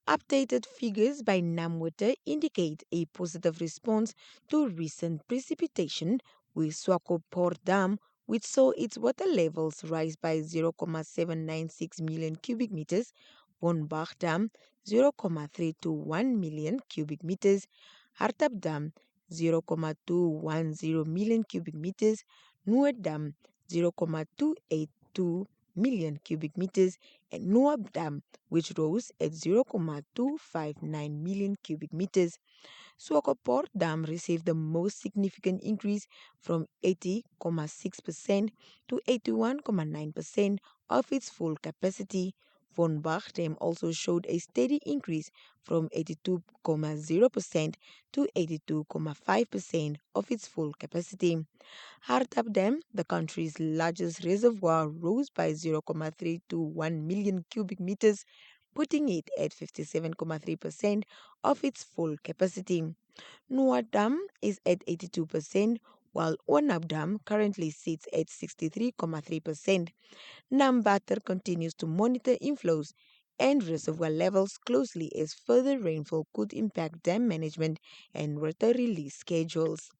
Updated figures by Namwater indicate a positive response to recent precipitation, with Swakopport Dam, which saw its water levels rise by 0.796 million cubic meters, Bach Dam 0.321 million cubic meters, Hardap Dam 0.210 million cubic meters, Naute Dam 0.282 million cubic meters, and Oanob Dam, which rose at 0.259 million cubic meters. Swakopport Dam received the most significant increase from 80.6% to 81.9% of its full capacity. Bach Dam also showed a steady increase from 82.0% to 82.5% of its full capacity. Hardap Dam, the country's largest reservoir, rose by 0.321 million cubic meters, putting it at 57.3% of its full capacity. Naute Dam is at 82%, while Oanob Dam currently sits at 63.3%. Namwater continues to monitor inflows and reservoir levels closely as further rainfall could impact dam management and water release schedules.